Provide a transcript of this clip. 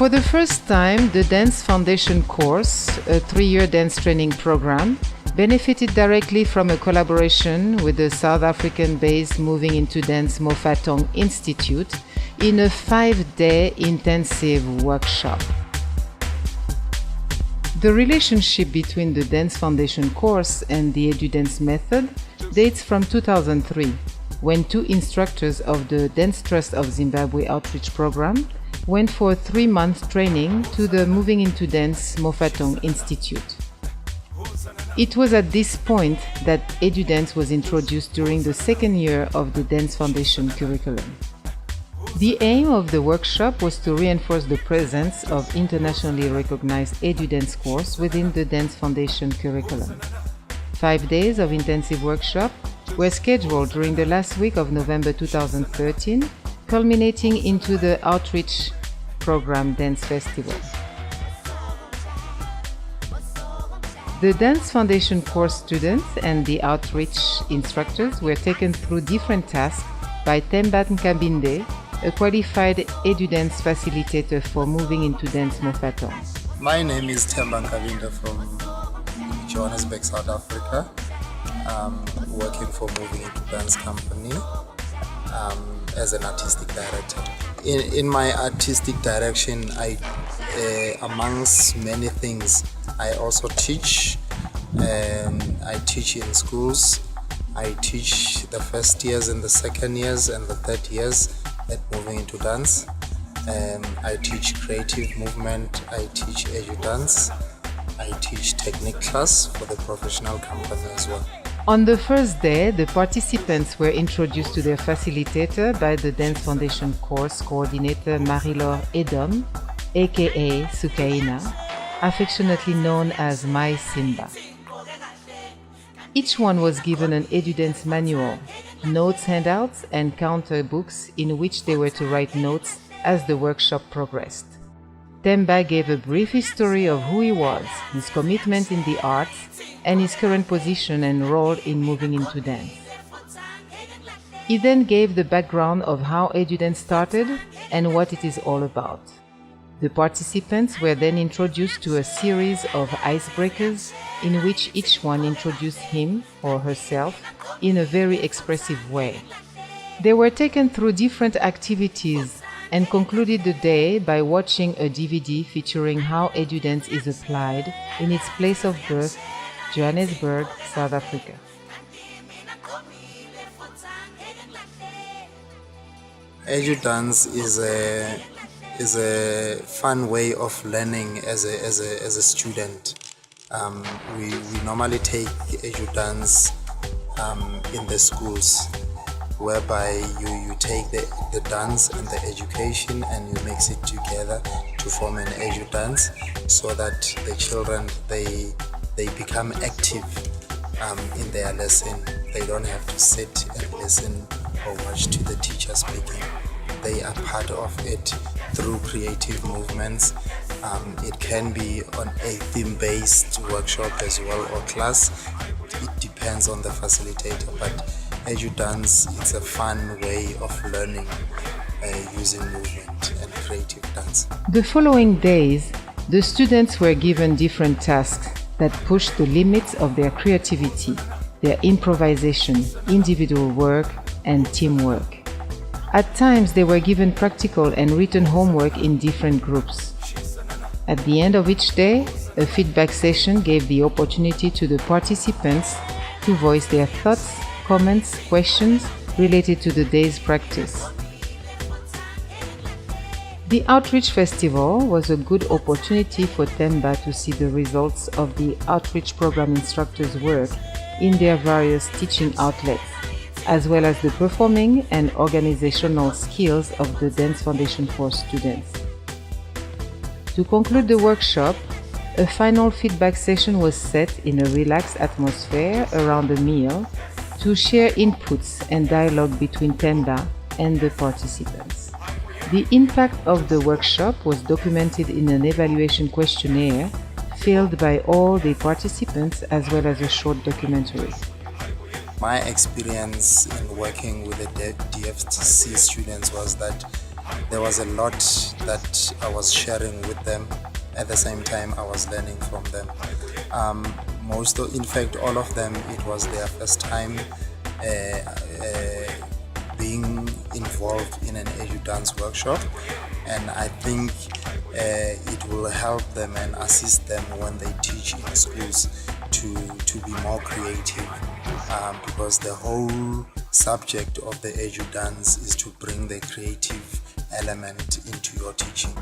For the first time, the Dance Foundation course, a 3-year dance training program, benefited directly from a collaboration with the South African-based Moving Into Dance Mophatong Institute in a 5-day intensive workshop. The relationship between the Dance Foundation course and the Edudance method dates from 2003, when 2 instructors of the Dance Trust of Zimbabwe outreach program went for a 3-month training to the Moving Into Dance Mophatong Institute. It was at this point that Edudance was introduced during the 2nd year of the Dance Foundation curriculum. The aim of the workshop was to reinforce the presence of internationally recognized Edudance course within the Dance Foundation curriculum. 5 days of intensive workshop were scheduled during the last week of November 2013, culminating into the outreach program Dance Festival. The Dance Foundation course students and the outreach instructors were taken through different tasks by THEMBA Nkabinde, a qualified Edudance facilitator for Moving Into Dance Mophatong. My name is THEMBA Nkabinde from Johannesburg, South Africa. I'm working for Moving Into Dance Company as an artistic director. In my artistic direction, amongst many things, I also teach. I teach in schools. I teach the first years and the 2nd years and the 3rd years at Moving Into Dance. I teach creative movement. I teach Edudance. I teach technique class for the professional company as well. On the first day, the participants were introduced to their facilitator by the Dance Foundation course coordinator Marie-Laure Edom, aka Sukaina, affectionately known as My Simba. Each one was given an Edudance manual, notes handouts and counter books in which they were to write notes as the workshop progressed. THEMBA gave a brief history of who he was, his commitment in the arts, and his current position and role in Moving Into Dance. He then gave the background of how Edudance started and what it is all about. The participants were then introduced to a series of icebreakers in which each one introduced him or herself in a very expressive way. They were taken through different activities and concluded the day by watching a DVD featuring how Edudance is applied in its place of birth, Johannesburg, South Africa. Edudance is a fun way of learning as a student. We normally take Edudance in the schools, whereby you take the dance and the education and you mix it together to form an Edudance, so that the children they become active in their lesson. They don't have to sit and listen or watch to the teacher speaking. They are part of it through creative movements. It can be on a theme-based workshop as well or class. It depends on the facilitator, but Edudance is a fun way of learning using movement and creative dance. The following days, the students were given different tasks that pushed the limits of their creativity, their improvisation, individual work, and teamwork. At times, they were given practical and written homework in different groups. At the end of each day, a feedback session gave the opportunity to the participants to voice their thoughts, comments, questions related to the day's practice. The Outreach Festival was a good opportunity for THEMBA to see the results of the outreach program instructors' work in their various teaching outlets, as well as the performing and organizational skills of the Dance Foundation course students. To conclude the workshop, a final feedback session was set in a relaxed atmosphere around a meal to share inputs and dialogue between THEMBA and the participants. The impact of the workshop was documented in an evaluation questionnaire filled by all the participants, as well as a short documentary. My experience in working with the DFTC students was that there was a lot that I was sharing with them. At the same time, I was learning from them. In fact, all of them, it was their first time being involved in an Edudance workshop, and I think it will help them and assist them when they teach in schools to be more creative, because the whole subject of the Edudance is to bring the creative element into your teaching.